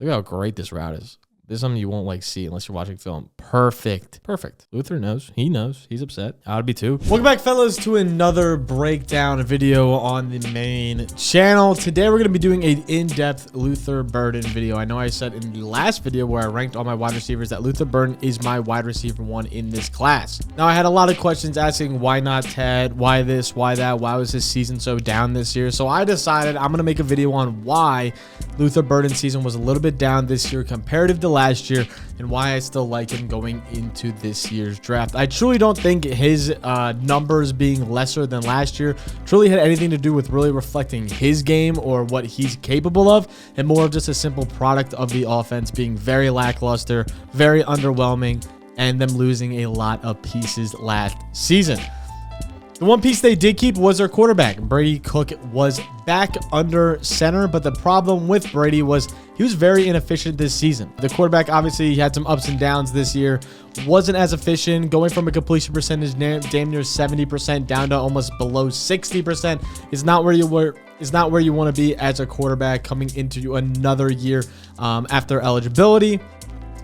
Look how great this route is. This is something you won't like see unless you're watching film. Perfect. Perfect. Luther knows. He knows. He's upset. I'd be too. Welcome back, fellas, to another breakdown video on the main channel. Today, we're going to be doing an in-depth Luther Burden video. I know I said in the last video where I ranked all my wide receivers that Luther Burden is my wide receiver 1 in this class. Now, I had a lot of questions asking why not Ted, why this, why that, why was his season so down this year? So I decided I'm going to make a video on why Luther Burden's season was a little bit down this year comparative to last year, and why I still like him going into this year's draft. I truly don't think his numbers being lesser than last year truly had anything to do with really reflecting his game or what he's capable of, and more of just a simple product of the offense being very lackluster, very underwhelming, and them losing a lot of pieces last season. The one piece they did keep was their quarterback. Brady Cook was back under center, but the problem with Brady was he was very inefficient this season. The quarterback, obviously, he had some ups and downs this year. Wasn't as efficient, going from a completion percentage damn near 70% down to almost below 60% is not where you were. Is not where you want to be as a quarterback coming into another year after eligibility.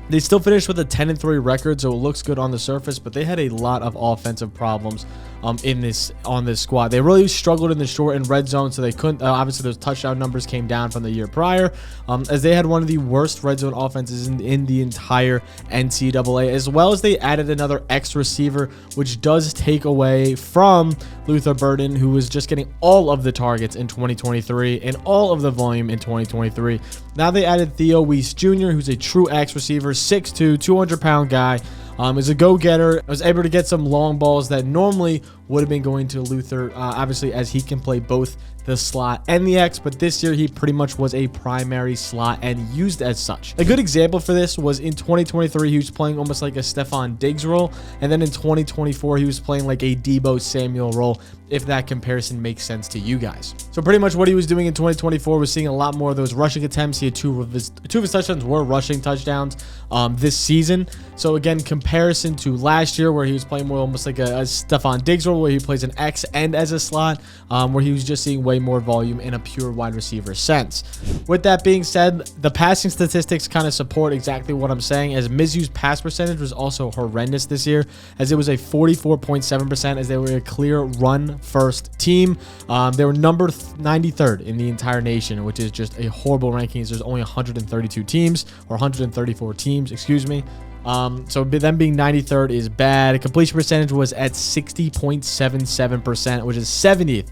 They still finished with a 10-3 record, so it looks good on the surface, but they had a lot of offensive problems on this squad. They really struggled in the short and red zone, so they couldn't. Obviously, those touchdown numbers came down from the year prior, as they had one of the worst red zone offenses in the entire NCAA, as well as they added another X receiver, which does take away from Luther Burden, who was just getting all of the targets in 2023 and all of the volume in 2023. Now they added Theo Weiss Jr., who's a true X receiver, 6'2", 200-pound guy. Is a go-getter. I was able to get some long balls that normally would have been going to Luther, obviously, as he can play both the slot and the X, but this year he pretty much was a primary slot and used as such. A good example for this was in 2023, he was playing almost like a Stephon Diggs role, and then in 2024, he was playing like a Deebo Samuel role, if that comparison makes sense to you guys. So pretty much what he was doing in 2024 was seeing a lot more of those rushing attempts. He had two of his touchdowns were rushing touchdowns this season. So again, comparison to last year where he was playing more almost like a Stephon Diggs role, where he plays an X and as a slot, where he was just seeing way more volume in a pure wide receiver sense. With that being said, the passing statistics kind of support exactly what I'm saying, as Mizzou's pass percentage was also horrendous this year, as it was a 44.7%, as they were a clear run first team. They were number 93rd in the entire nation, which is just a horrible ranking. There's only 132 teams, or 134 teams, excuse me. So them being 93rd is bad. Completion percentage was at 60.77%, which is 70th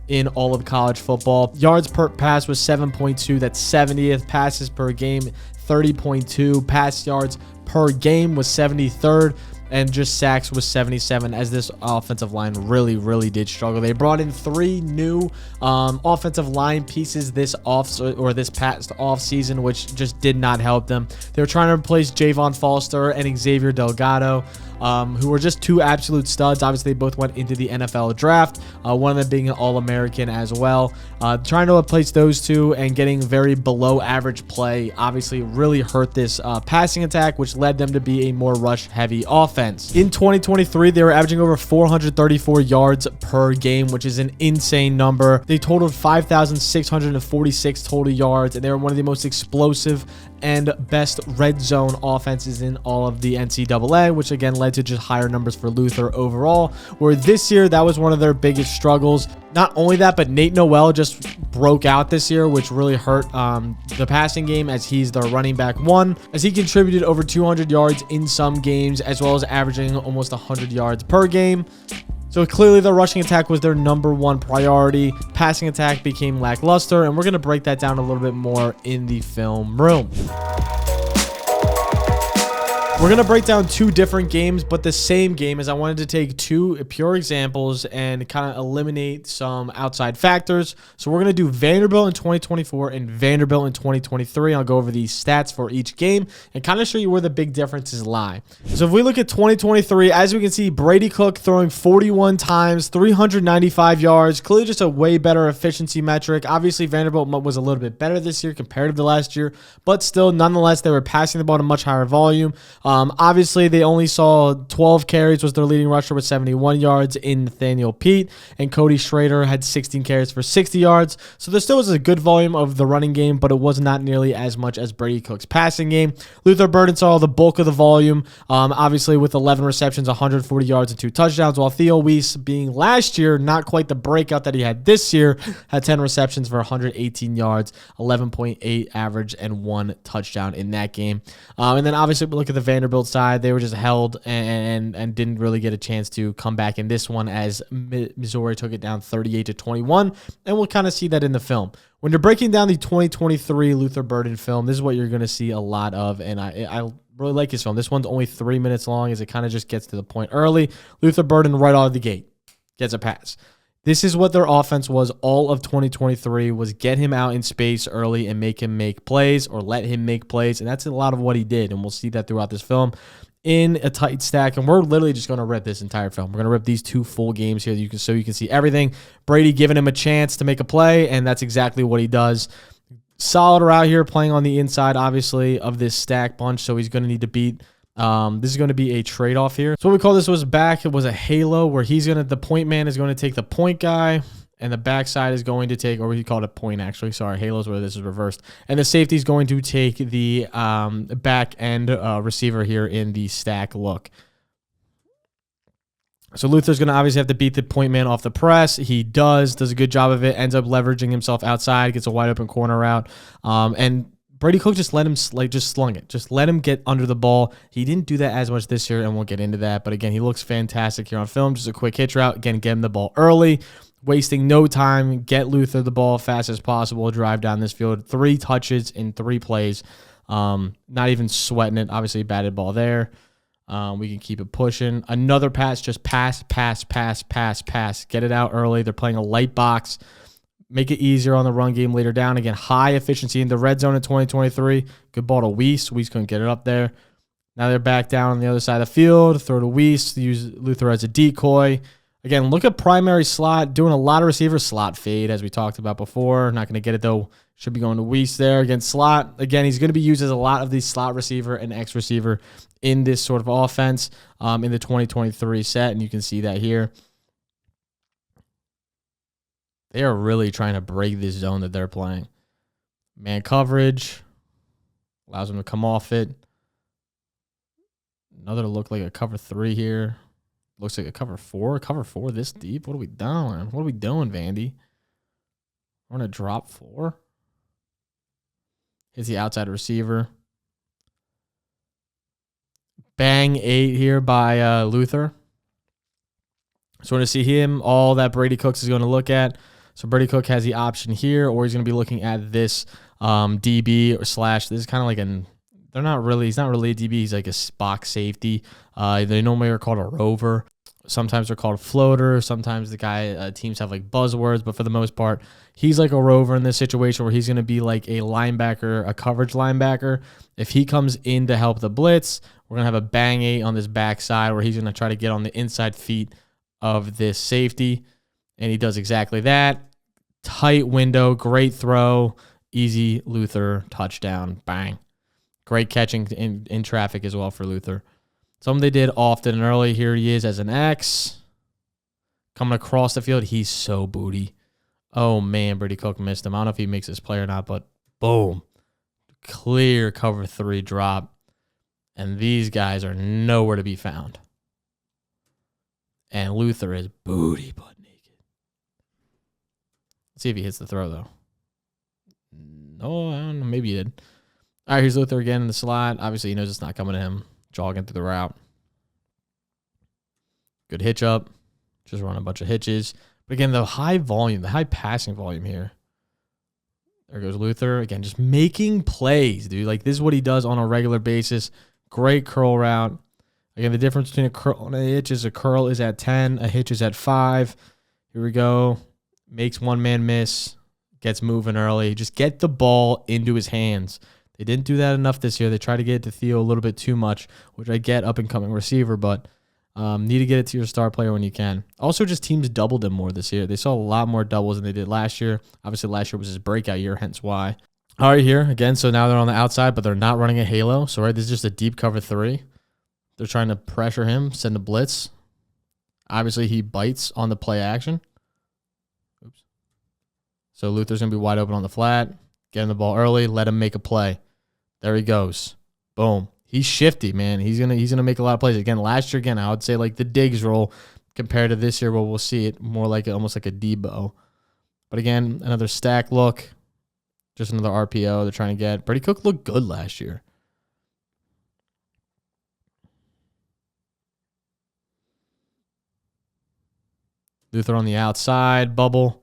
in all of college football. Yards per pass was 7.2. That's 70th. Passes per game, 30.2. Pass yards per game was 73rd. And just sacks was 77, as this offensive line really did struggle. They brought in 3 new offensive line pieces this past off season, which just did not help them. They were trying to replace Javon Foster and Xavier Delgado, who were just 2 absolute studs. Obviously, they both went into the NFL draft, one of them being an All-American as well. Trying to replace those 2 and getting very below average play obviously really hurt this passing attack, which led them to be a more rush-heavy offense. In 2023, they were averaging over 434 yards per game, which is an insane number. They totaled 5,646 total yards, and they were one of the most explosive and best red zone offenses in all of the NCAA, which again led to just higher numbers for Luther overall, where this year that was one of their biggest struggles. Not only that, but Nate Noel just broke out this year, which really hurt the passing game, as he's the running back 1, as he contributed over 200 yards in some games, as well as averaging almost 100 yards per game. So clearly the rushing attack was their number 1 priority. Passing attack became lackluster, and we're going to break that down a little bit more in the film room. We're going to break down 2 different games, but the same game, as I wanted to take 2 pure examples and kind of eliminate some outside factors. So we're going to do Vanderbilt in 2024 and Vanderbilt in 2023. I'll go over the stats for each game and kind of show you where the big differences lie. So if we look at 2023, as we can see, Brady Cook throwing 41 times, 395 yards, clearly just a way better efficiency metric. Obviously, Vanderbilt was a little bit better this year comparative to last year, but still, nonetheless, they were passing the ball at a much higher volume. Obviously, they only saw 12 carries was their leading rusher with 71 yards in Nathaniel Pete, and Cody Schrader had 16 carries for 60 yards. So there still was a good volume of the running game, but it was not nearly as much as Brady Cook's passing game. Luther Burden saw the bulk of the volume, obviously with 11 receptions, 140 yards, and 2 touchdowns, while Theo Weiss, being last year not quite the breakout that he had this year, had 10 receptions for 118 yards, 11.8 average, and 1 touchdown in that game. And then obviously we look at the Vanderbilt side. They were just held and didn't really get a chance to come back in this one as Missouri took it down 38-21, and we'll kind of see that in the film. When you're breaking down the 2023 Luther Burden film, this is what you're going to see a lot of, and I really like his film. This one's only 3 minutes long as it kind of just gets to the point early. Luther Burden right out of the gate gets a pass. This is what their offense was all of 2023, was get him out in space early and make him make plays or let him make plays, and that's a lot of what he did, and we'll see that throughout this film in a tight stack, and we're literally just going to rip this entire film. We're going to rip these 2 full games here so you can see everything. Brady giving him a chance to make a play, and that's exactly what he does. Solid route here, playing on the inside, obviously, of this stack bunch, so he's going to need to beat. This is going to be a trade-off here. So what we call this was back. It was a halo where the point man is going to take the point guy, and the backside is going to take, or we call it a point actually. Sorry, halo's where this is reversed. And the safety is going to take the back end receiver here in the stack look. So Luther's going to obviously have to beat the point man off the press. He does a good job of it, ends up leveraging himself outside, gets a wide open corner route. And Brady Cook just let him, just slung it. Just let him get under the ball. He didn't do that as much this year, and we'll get into that. But again, he looks fantastic here on film. Just a quick hitch route. Again, get him the ball early, wasting no time. Get Luther the ball as fast as possible. Drive down this field. 3 touches in 3 plays. Not even sweating it. Obviously, batted ball there. We can keep it pushing. Another pass, just pass. Get it out early. They're playing a light box. Make it easier on the run game later down. Again, high efficiency in the red zone in 2023. Good ball to Weiss. Weiss couldn't get it up there. Now they're back down on the other side of the field. Throw to Weiss. Use Luther as a decoy. Again, look at primary slot. Doing a lot of receiver slot fade, as we talked about before. Not going to get it, though. Should be going to Weiss there. Again, slot. Again, he's going to be used as a lot of these slot receiver and X receiver in this sort of offense in the 2023 set, and you can see that here. They are really trying to break this zone that they're playing. Man coverage allows them to come off it. Another look like a cover 3 here. Looks like a cover 4. Cover 4 this deep? What are we doing? What are we doing, Vandy? We're going to drop 4. Hits the outside receiver. Bang 8 here by Luther. So we're going to see him, all that Brady Cooks is going to look at. So Brady Cook has the option here, or he's going to be looking at this DB or slash. This is kind of like he's not really a DB. He's like a box safety. They normally are called a rover. Sometimes they're called a floater. Sometimes teams have like buzzwords, but for the most part, he's like a rover in this situation where he's going to be like a linebacker, a coverage linebacker. If he comes in to help the blitz, we're going to have a bang 8 on this backside where he's going to try to get on the inside feet of this safety. And he does exactly that. Tight window, great throw, easy Luther touchdown, bang. Great catching in traffic as well for Luther. Something they did often and early. Here he is as an X. Coming across the field, he's so booty. Oh, man, Brady Cook missed him. I don't know if he makes this play or not, but boom. Clear cover 3 drop. And these guys are nowhere to be found. And Luther is booty butt naked. Let's see if he hits the throw, though. No, I don't know. Maybe he did. All right, here's Luther again in the slot. Obviously, he knows it's not coming to him. Jogging through the route. Good hitch up. Just run a bunch of hitches. But again, the high volume, the high passing volume here. There goes Luther. Again, just making plays, dude. Like, this is what he does on a regular basis. Great curl route. Again, the difference between a curl and a hitch is a curl is at 10, a hitch is at 5. Here we go. Makes one man miss. Gets moving early. Just get the ball into his hands. They didn't do that enough this year. They tried to get it to Theo a little bit too much, which I get up-and-coming receiver, but need to get it to your star player when you can. Also, just teams doubled him more this year. They saw a lot more doubles than they did last year. Obviously, last year was his breakout year, hence why. All right, here, again, so now they're on the outside, but they're not running a halo. So, right, this is just a deep cover 3. They're trying to pressure him, send a blitz. Obviously, he bites on the play action. Oops. So Luther's going to be wide open on the flat. Get him the ball early. Let him make a play. There he goes. Boom. He's shifty, man. He's gonna make a lot of plays. Again, last year, again, I would say like the Diggs role compared to this year, where we'll see it more like almost like a Debo. But again, another stack look. Just another RPO they're trying to get. Brady Cook looked good last year. Luther on the outside. Bubble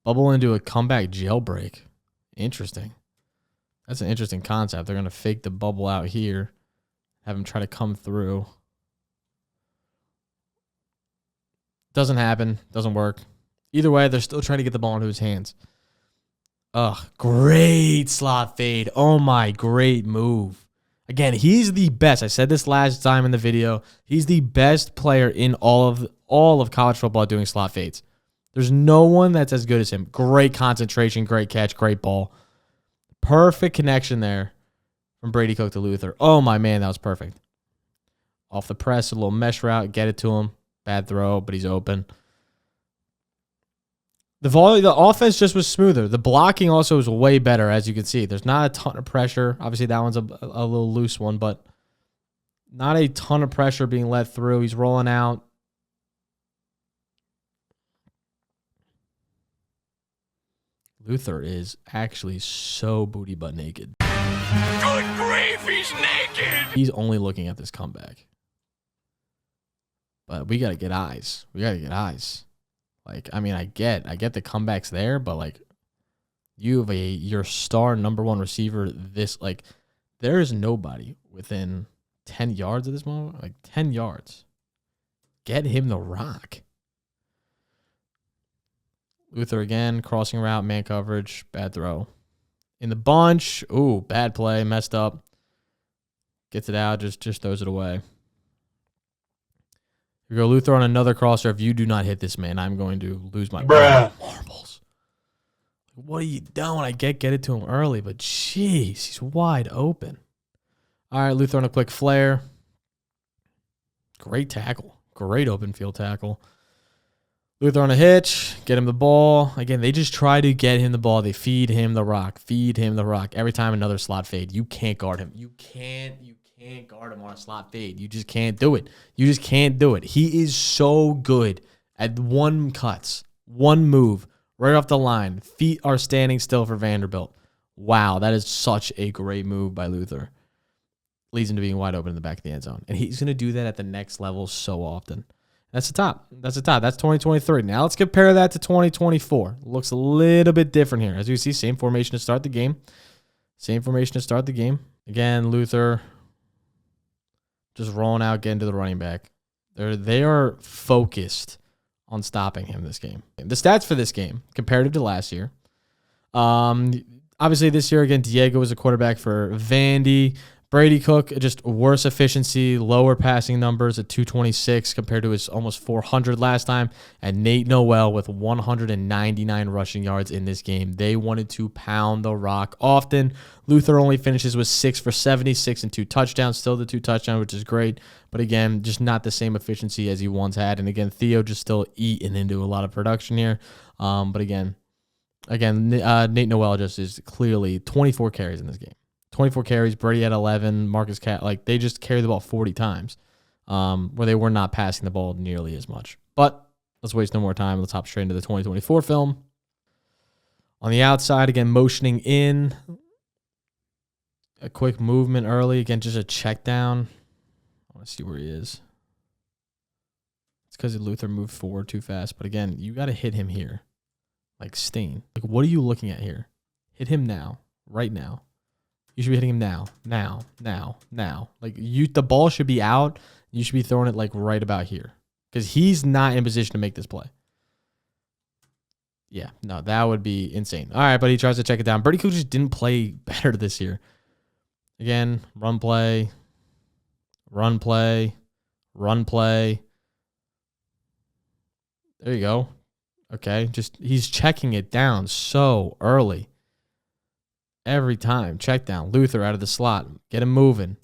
into a comeback jailbreak. Interesting. That's an interesting concept. They're going to fake the bubble out here. Have him try to come through. Doesn't happen. Doesn't work. Either way, they're still trying to get the ball into his hands. Ugh, great slot fade. Oh my, great move. Again, he's the best. I said this last time in the video. He's the best player in all of college football doing slot fades. There's no one that's as good as him. Great concentration, great catch, great ball. Perfect connection there from Brady Cook to Luther. Oh my man, that was perfect. Off the press, a little mesh route, get it to him. Bad throw, but he's open. The offense just was smoother. The blocking also was way better, as you can see. There's not a ton of pressure. Obviously, that one's a little loose one, but not a ton of pressure being let through. He's rolling out. Luther is actually so booty butt naked. Good grief, he's naked! He's only looking at this comeback. But we got to get eyes. We got to get eyes. Like, I mean, I get the comebacks there, but like, you have your star number one receiver. There is nobody within 10 yards of this moment. Like 10 yards. Get him the rock. Luther again, crossing route, man coverage, bad throw. In the bunch, ooh, bad play, messed up. Gets it out, just throws it away. Here we go, Luther on another crosser. If you do not hit this man, I'm going to lose my marbles. What are you doing? I get it to him early, but jeez, he's wide open. All right, Luther on a quick flare. Great tackle. Great open field tackle. Luther on a hitch, get him the ball. Again, they just try to get him the ball. They feed him the rock. Feed him the rock. Every time another slot fade. You can't guard him. You can't guard him on a slot fade. You just can't do it. You just can't do it. He is so good at one cuts, one move, right off the line. Feet are standing still for Vanderbilt. Wow, that is such a great move by Luther. Leads him to being wide open in the back of the end zone. And he's going to do that at the next level so often. That's the top. That's 2023. Now let's compare that to 2024. Looks a little bit different here. As you see, same formation to start the game. Again, Luther just rolling out, getting to the running back. They are focused on stopping him this game. The stats for this game, comparative to last year. Obviously, this year, again, Diego was a quarterback for Vandy. Brady Cook, just worse efficiency, lower passing numbers at 226 compared to his almost 400 last time. And Nate Noel with 199 rushing yards in this game. They wanted to pound the rock often. Luther only finishes with 6 for 76 and 2 touchdowns. Still the 2 touchdowns, which is great. But again, just not the same efficiency as he once had. And again, Theo just still eating into a lot of production here. But again, Nate Noel just is clearly 24 carries in this game. 24 carries, Brady had 11, Marcus Cat, they just carried the ball 40 times, where they were not passing the ball nearly as much. But let's waste no more time. Let's hop straight into the 2024 film. On the outside, again, motioning in. A quick movement early. Again, just a check down. I want to see where he is. It's because Luther moved forward too fast. But again, you got to hit him here. Like Stain. What are you looking at here? Hit him now. Right now. You should be hitting him now. The ball should be out. You should be throwing it right about here. Because he's not in position to make this play. Yeah, no, that would be insane. All right, but he tries to check it down. Brady Cook just didn't play better this year. Again, run play. There you go. Okay, he's checking it down so early. Every time. Check down. Luther out of the slot. Get him moving.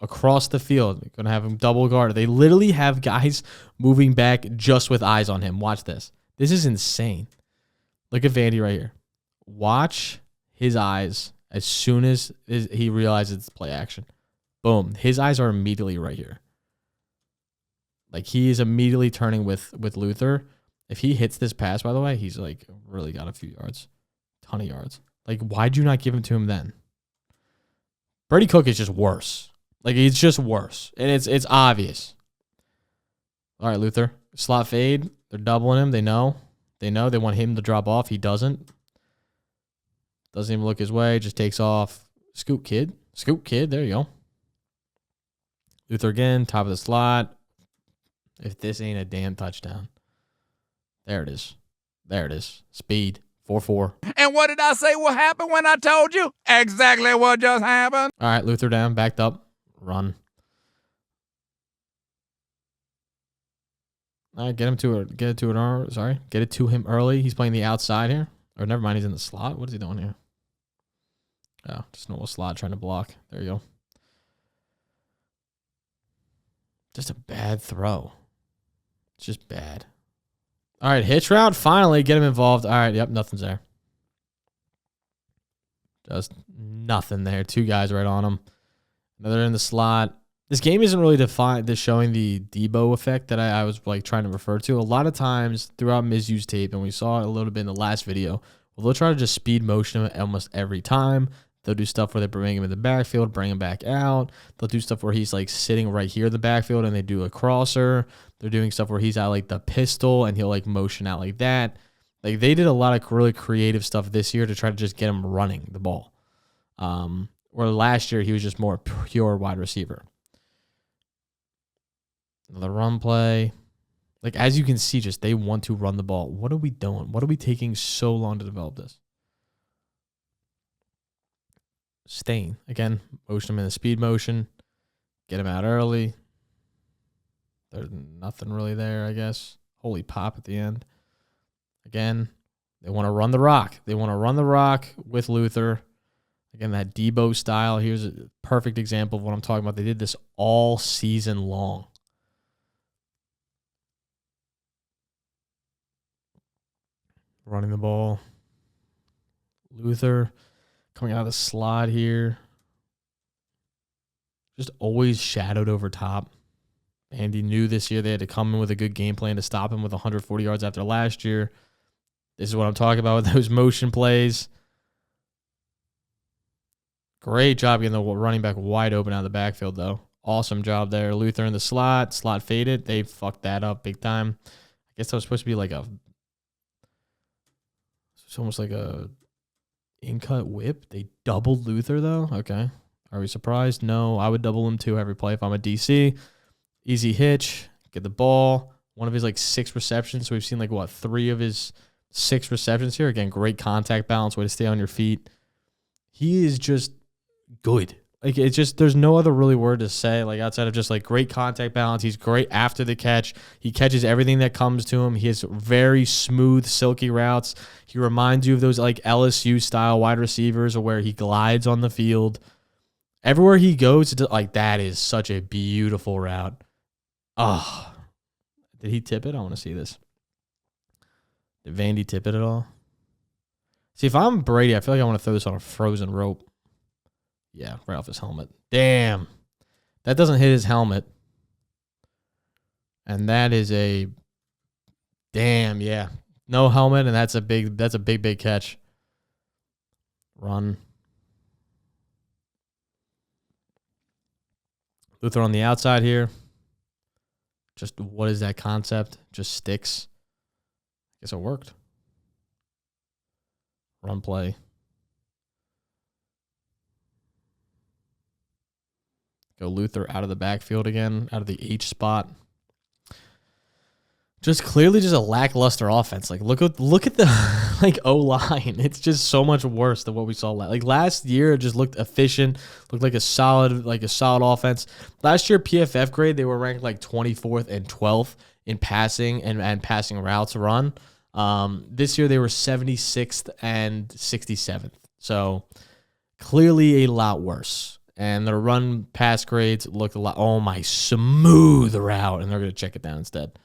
across the field. They're going to have him double guard. They literally have guys moving back just with eyes on him. Watch this. This is insane. Look at Vandy right here. Watch his eyes as soon as he realizes it's play action. Boom. His eyes are immediately right here. Like, he is immediately turning with Luther. If he hits this pass, by the way, he's like really got a few yards. Ton of yards. Like, why'd you not give him to him then? Brady Cook is just worse. Like, he's just worse. And it's obvious. All right, Luther. Slot fade. They're doubling him. They know. They know. They want him to drop off. He doesn't. Doesn't even look his way. Just takes off. Scoop kid. Scoop kid. There you go. Luther again. Top of the slot. If this ain't a damn touchdown. There it is. There it is. Speed. 4-4. And what did I say will happen when I told you? Exactly what just happened. All right, Luther down. Backed up. Run. All right, get it to him early. He's playing the outside here. Or never mind, he's in the slot. What is he doing here? Oh, just normal slot trying to block. There you go. Just a bad throw. It's just bad. All right, hitch route. Finally, get him involved. All right, yep, nothing's there. Just nothing there. Two guys right on him. Another in the slot. This game isn't really showing the Debo effect that I was like trying to refer to. A lot of times throughout misused tape, and we saw it a little bit in the last video, well, they'll try to just speed motion him almost every time. They'll do stuff where they bring him in the backfield, bring him back out. They'll do stuff where he's like sitting right here in the backfield and they do a crosser. They're doing stuff where he's at like the pistol and he'll like motion out like that. Like, they did a lot of really creative stuff this year to try to just get him running the ball. Where last year he was just more pure wide receiver. The run play. Like, as you can see, just they want to run the ball. What are we doing? What are we taking so long to develop this? Stain. Again, motion him in the speed motion. Get him out early. There's nothing really there, I guess. Holy pop at the end. Again, they want to run the rock. They want to run the rock with Luther. Again, that Debo style. Here's a perfect example of what I'm talking about. They did this all season long. Running the ball. Luther coming out of the slot here. Just always shadowed over top. Andy knew this year they had to come in with a good game plan to stop him with 140 yards after last year. This is what I'm talking about with those motion plays. Great job getting the running back wide open out of the backfield, though. Awesome job there. Luther in the slot. Slot faded. They fucked that up big time. I guess that was supposed to be like a... It's almost like a in-cut whip. They doubled Luther, though. Okay. Are we surprised? No. I would double him, too, every play if I'm a DC. Easy hitch. Get the ball. One of his, like, 6 receptions. So we've seen, like, what, 3 of his 6 receptions here. Again, great contact balance. Way to stay on your feet. He is just good. Like, it's just, there's no other really word to say, like, outside of just, like, great contact balance. He's great after the catch. He catches everything that comes to him. He has very smooth, silky routes. He reminds you of those, like, LSU-style wide receivers where he glides on the field. Everywhere he goes, like, that is such a beautiful route. Oh, did he tip it? I want to see this. Did Vandy tip it at all? See, if I'm Brady, I feel like I want to throw this on a frozen rope. Yeah, right off his helmet. Damn. That doesn't hit his helmet. And that is a... Damn, yeah. No helmet, and that's a big catch. Run. Luther on the outside here. Just what is that concept? Just sticks. I guess it worked. Run play. Go Luther out of the backfield again, out of the H spot. Just clearly just a lackluster offense. Like, look at the like O-line. It's just so much worse than what we saw last. Like, last year, it just looked efficient, looked like a solid offense. Last year, PFF grade, they were ranked like 24th and 12th in passing and passing routes run. This year, they were 76th and 67th. So clearly a lot worse. And their run pass grades look a lot. Oh, my smooth route. And they're going to check it down instead.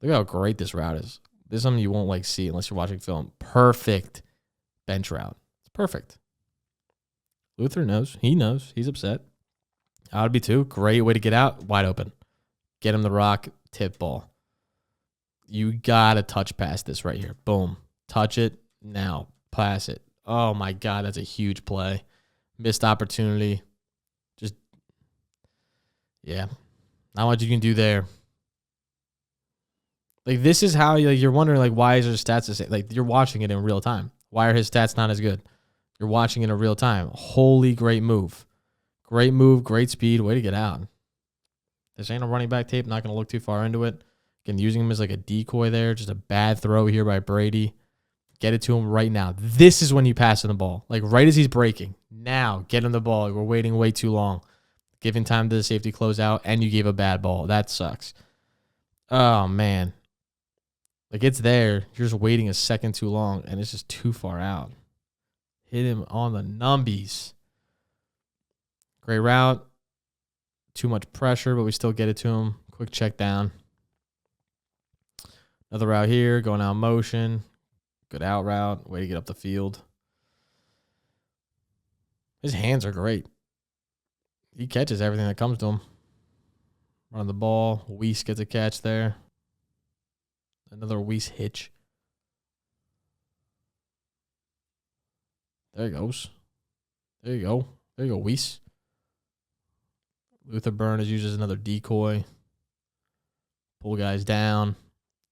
Look how great this route is. This is something you won't like see unless you're watching film. Perfect bench route. It's perfect. Luther knows. He knows. He's upset. I would be too. Great way to get out. Wide open. Get him the rock. Tip ball. You got to touch past this right here. Boom. Touch it. Now. Pass it. Oh, my God. That's a huge play. Missed opportunity. Just, yeah. Not much you can do there. Like, this is how you're wondering, like, why is his stats the same? Like, you're watching it in real time. Why are his stats not as good? You're watching it in real time. Holy great move. Great move, great speed. Way to get out. This ain't a running back tape. Not going to look too far into it. Again, using him as like a decoy there. Just a bad throw here by Brady. Get it to him right now. This is when you pass him the ball. Like, right as he's breaking. Now, get him the ball. Like, we're waiting way too long. Giving time to the safety close out, and you gave a bad ball. That sucks. Oh, man. Like, it's there. You're just waiting a second too long, and it's just too far out. Hit him on the numbies. Great route. Too much pressure, but we still get it to him. Quick check down. Another route here. Going out motion. Good out route. Way to get up the field. His hands are great. He catches everything that comes to him. Run the ball. Weiss gets a catch there. Another Weiss hitch. There he goes. There you go. There you go, Weiss. Luther Burns uses another decoy. Pull guys down.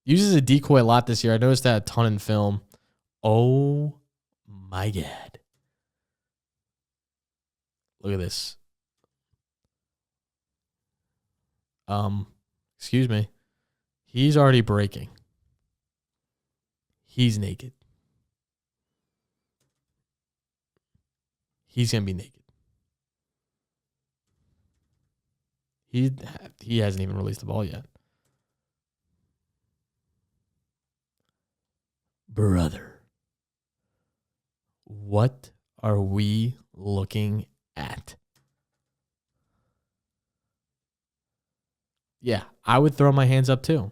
Uses a decoy a lot this year. I noticed that a ton in film. Oh, my God. Look at this. Excuse me. He's already breaking. He's naked. He's going to be naked. He hasn't even released the ball yet. Brother, what are we looking at? Yeah, I would throw my hands up too.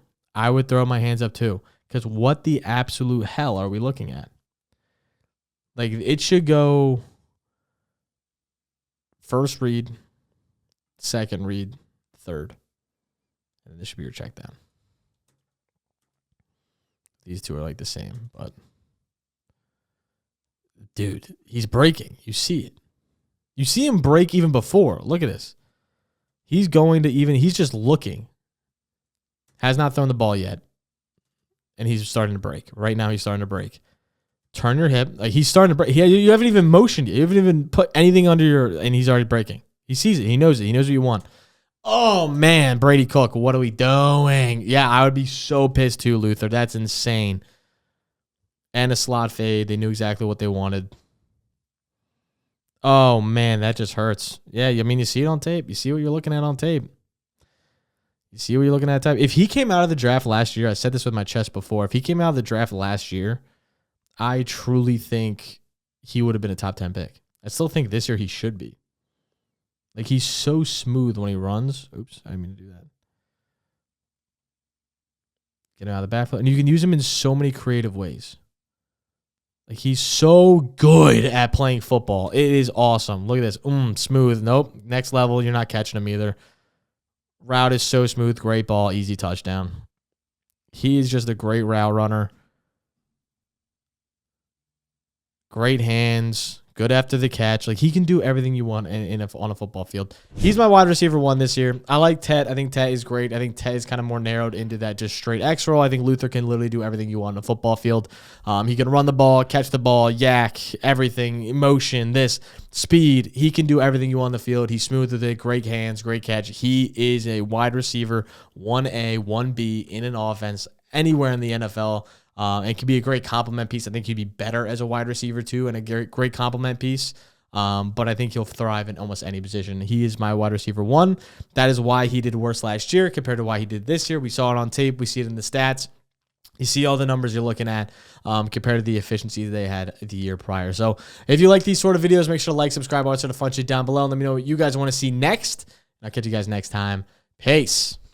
Because what the absolute hell are we looking at? Like, it should go first read, second read, third. And this should be your check down. These two are like the same, but dude, he's breaking. You see it. You see him break even before. Look at this. He's just looking. Has not thrown the ball yet. And he's starting to break. Right now he's starting to break. Turn your hip. Like, he's starting to break. You haven't even motioned yet. You haven't even put anything under and he's already breaking. He sees it. He knows it. He knows what you want. Oh, man, Brady Cook, what are we doing? Yeah, I would be so pissed too, Luther. That's insane. And a slot fade. They knew exactly what they wanted. Oh, man, that just hurts. Yeah, I mean, you see it on tape. You see what you're looking at on tape. If he came out of the draft last year, I said this with my chest before. If he came out of the draft last year, I truly think he would have been a top 10 pick. I still think this year he should be. Like, he's so smooth when he runs. Oops, I didn't mean to do that. Get him out of the backfield. And you can use him in so many creative ways. Like, he's so good at playing football. It is awesome. Look at this. Smooth. Nope. Next level. You're not catching him either. Route is so smooth. Great ball. Easy touchdown. He is just a great route runner. Great hands. Good after the catch. Like, he can do everything you want on a football field. He's my wide receiver 1 this year. I like Tet. I think Tet is great. I think Tet is kind of more narrowed into that just straight X roll. I think Luther can literally do everything you want on a football field. He can run the ball, catch the ball, yak, everything, motion, this, speed. He can do everything you want on the field. He's smooth with it. Great hands, great catch. He is a wide receiver 1A, 1B in an offense anywhere in the NFL. And can be a great complement piece. I think he'd be better as a wide receiver too, and a great complement piece. But I think he'll thrive in almost any position. He is my wide receiver 1. That is why he did worse last year compared to why he did this year. We saw it on tape. We see it in the stats. You see all the numbers you're looking at compared to the efficiency they had the year prior. So if you like these sort of videos, make sure to like, subscribe, all that sort of fun shit down below. And let me know what you guys want to see next. I'll catch you guys next time. Peace.